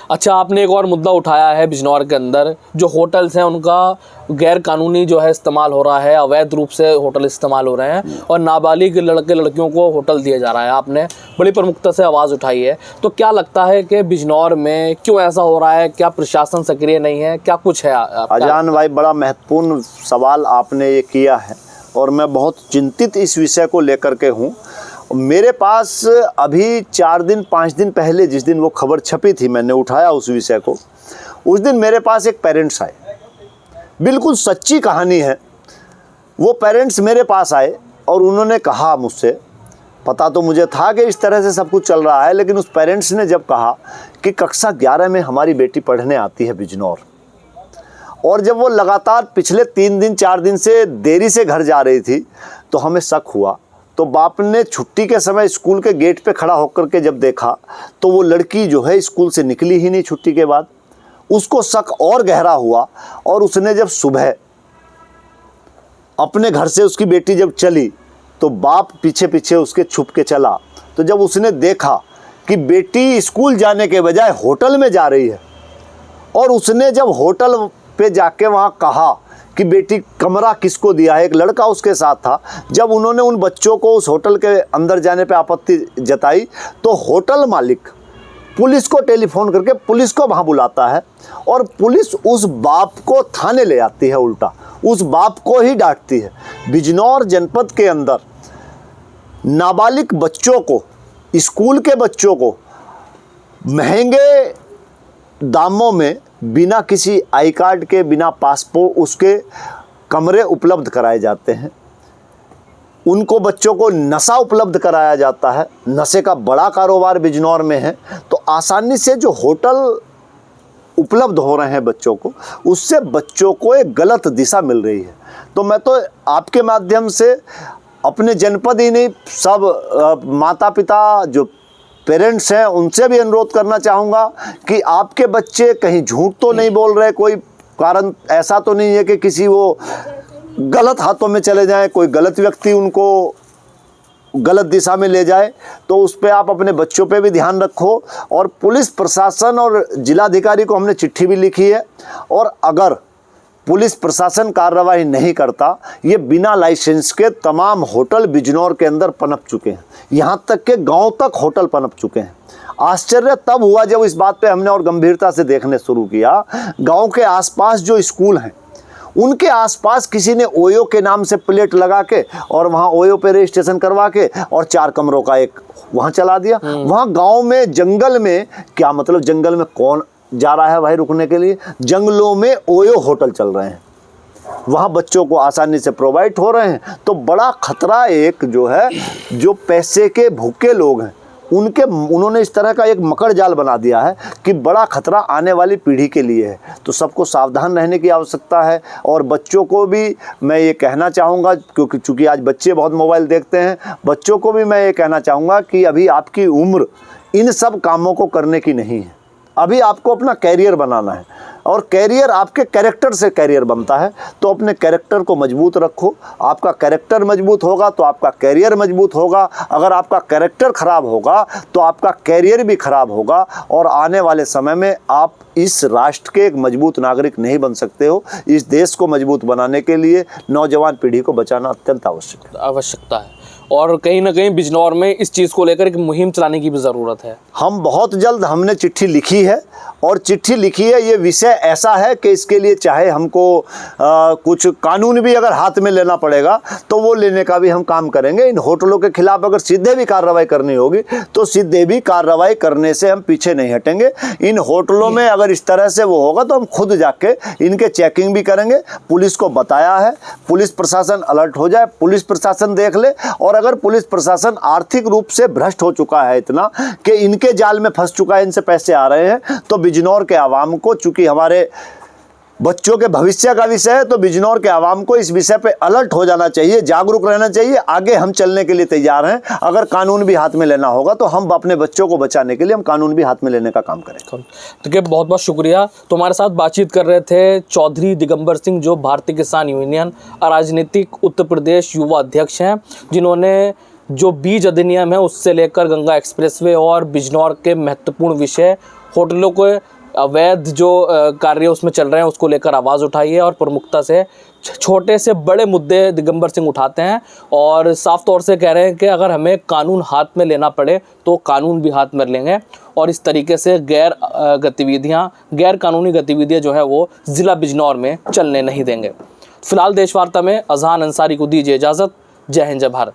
अच्छा, आपने एक और मुद्दा उठाया है बिजनौर के अंदर, जो होटल्स हैं उनका गैर कानूनी जो है इस्तेमाल हो रहा है, अवैध रूप से होटल इस्तेमाल हो रहे हैं और नाबालिग लड़के लड़कियों को होटल दिया जा रहा है। आपने बड़ी प्रमुखता से आवाज़ उठाई है, तो क्या लगता है कि बिजनौर में क्यों ऐसा हो रहा है? क्या प्रशासन सक्रिय नहीं है? क्या कुछ है? अजान भाई, बड़ा महत्वपूर्ण सवाल आपने ये किया है और मैं बहुत चिंतित इस विषय को लेकर के हूँ। मेरे पास अभी 4 दिन 5 दिन पहले, जिस दिन वो खबर छपी थी, मैंने उठाया उस विषय को, उस दिन मेरे पास एक पेरेंट्स आए, बिल्कुल सच्ची कहानी है। वो पेरेंट्स मेरे पास आए और उन्होंने कहा मुझसे, पता तो मुझे था कि इस तरह से सब कुछ चल रहा है, लेकिन उस पेरेंट्स ने जब कहा कि कक्षा 11 में हमारी बेटी पढ़ने आती है बिजनौर, और जब वो लगातार पिछले 3 दिन 4 दिन से देरी से घर जा रही थी, तो हमें शक हुआ। तो बाप ने छुट्टी के समय स्कूल के गेट पे खड़ा होकर के जब देखा, तो वो लड़की जो है स्कूल से निकली ही नहीं छुट्टी के बाद। उसको शक और गहरा हुआ और उसने जब सुबह अपने घर से उसकी बेटी जब चली, तो बाप पीछे पीछे उसके छुप के चला। तो जब उसने देखा कि बेटी स्कूल जाने के बजाय होटल में जा रही है, और उसने जब होटल पे जाके वहाँ कहा कि बेटी कमरा किसको दिया है, एक लड़का उसके साथ था, जब उन्होंने उन बच्चों को उस होटल के अंदर जाने पे आपत्ति जताई, तो होटल मालिक पुलिस को टेलीफोन करके पुलिस को वहाँ बुलाता है और पुलिस उस बाप को थाने ले आती है, उल्टा उस बाप को ही डांटती है। बिजनौर जनपद के अंदर नाबालिग बच्चों को, स्कूल के बच्चों को महंगे दामों में बिना किसी आई कार्ड के, बिना पासपोर्ट उसके कमरे उपलब्ध कराए जाते हैं। उनको बच्चों को नशा उपलब्ध कराया जाता है। नशे का बड़ा कारोबार बिजनौर में है। तो आसानी से जो होटल उपलब्ध हो रहे हैं बच्चों को, उससे बच्चों को एक गलत दिशा मिल रही है। तो मैं तो आपके माध्यम से अपने जनपद ही नहीं, सब माता पिता जो पेरेंट्स हैं उनसे भी अनुरोध करना चाहूँगा कि आपके बच्चे कहीं झूठ तो नहीं बोल रहे, कोई कारण ऐसा तो नहीं है कि किसी वो गलत हाथों में चले जाएं, कोई गलत व्यक्ति उनको गलत दिशा में ले जाए। तो उस पर आप अपने बच्चों पे भी ध्यान रखो। और पुलिस प्रशासन और जिलाधिकारी को हमने चिट्ठी भी लिखी है, और अगर पुलिस प्रशासन कार्रवाई नहीं करता, ये बिना लाइसेंस के तमाम होटल बिजनौर के अंदर पनप चुके हैं, यहाँ तक के गांव तक होटल पनप चुके हैं। आश्चर्य तब हुआ जब इस बात पे हमने और गंभीरता से देखने शुरू किया। गांव के आसपास जो स्कूल हैं, उनके आसपास किसी ने ओयो के नाम से प्लेट लगा के और वहाँ ओयो पे रजिस्ट्रेशन करवा के और 4 कमरों का एक वहाँ चला दिया। वहाँ गाँव में, जंगल में, क्या मतलब जंगल में कौन जा रहा है भाई रुकने के लिए? जंगलों में ओयो होटल चल रहे हैं, वहाँ बच्चों को आसानी से प्रोवाइड हो रहे हैं। तो बड़ा खतरा एक जो है, जो पैसे के भूखे लोग हैं उन्होंने इस तरह का एक मकड़ जाल बना दिया है कि बड़ा खतरा आने वाली पीढ़ी के लिए है। तो सबको सावधान रहने की आवश्यकता है। और बच्चों को भी मैं ये कहना चाहूँगा, क्योंकि चूँकि आज बच्चे बहुत मोबाइल देखते हैं, बच्चों को भी मैं ये कहना चाहूँगा कि अभी आपकी उम्र इन सब कामों को करने की नहीं है। अभी आपको अपना कैरियर बनाना है, और कैरियर आपके कैरेक्टर से कैरियर बनता है। तो अपने कैरेक्टर को मजबूत रखो। आपका कैरेक्टर मजबूत होगा तो आपका कैरियर मजबूत होगा। अगर आपका कैरेक्टर खराब होगा तो आपका कैरियर भी खराब होगा, और आने वाले समय में आप इस राष्ट्र के एक मजबूत नागरिक नहीं बन सकते हो। इस देश को मजबूत बनाने के लिए नौजवान पीढ़ी को बचाना अत्यंत आवश्यकता है। और कहीं ना कहीं बिजनौर में इस चीज़ को लेकर एक मुहिम चलाने की भी ज़रूरत है। हम बहुत जल्द, हमने चिट्ठी लिखी है, और चिट्ठी लिखी है। ये विषय ऐसा है कि इसके लिए चाहे हमको कुछ कानून भी अगर हाथ में लेना पड़ेगा तो वो लेने का भी हम काम करेंगे। इन होटलों के खिलाफ अगर सीधे भी कार्रवाई करनी होगी तो सीधे भी कार्रवाई करने से हम पीछे नहीं हटेंगे। इन होटलों में अगर इस तरह से वो होगा तो हम खुद जाके इनके चेकिंग भी करेंगे। पुलिस को बताया है, पुलिस प्रशासन अलर्ट हो जाए, पुलिस प्रशासन देख ले। और अगर पुलिस प्रशासन आर्थिक रूप से भ्रष्ट हो चुका है इतना कि इनके जाल में फंस चुका है, इनसे पैसे आ रहे हैं, तो बिजनौर के आवाम को, चूंकि हमारे बच्चों के भविष्य का विषय है, तो बिजनौर के आवाम को इस विषय पे अलर्ट हो जाना चाहिए, जागरूक रहना चाहिए। आगे हम चलने के लिए तैयार हैं। अगर कानून भी हाथ में लेना होगा तो हम अपने बच्चों को बचाने के लिए हम कानून भी हाथ में लेने का काम करें। तो क्या, बहुत बहुत शुक्रिया। तुम्हारे साथ बातचीत कर रहे थे चौधरी दिगंबर सिंह, जो भारतीय किसान यूनियन राजनीतिक उत्तर प्रदेश युवा अध्यक्ष हैं, जिन्होंने जो बीज अधिनियम है उससे लेकर गंगा एक्सप्रेसवे और बिजनौर के महत्वपूर्ण विषय, होटलों के अवैध जो कार्य उसमें चल रहे हैं उसको लेकर आवाज़ उठाई है और प्रमुखता से छोटे से बड़े मुद्दे दिगंबर सिंह उठाते हैं और साफ तौर से कह रहे हैं कि अगर हमें कानून हाथ में लेना पड़े तो कानून भी हाथ में लेंगे और इस तरीके से गैर कानूनी गतिविधियां जो है वो ज़िला बिजनौर में चलने नहीं देंगे। फिलहाल देश वार्ता में अजहान अंसारी को दीजिए इजाज़त। जय हिंद, जय भारत।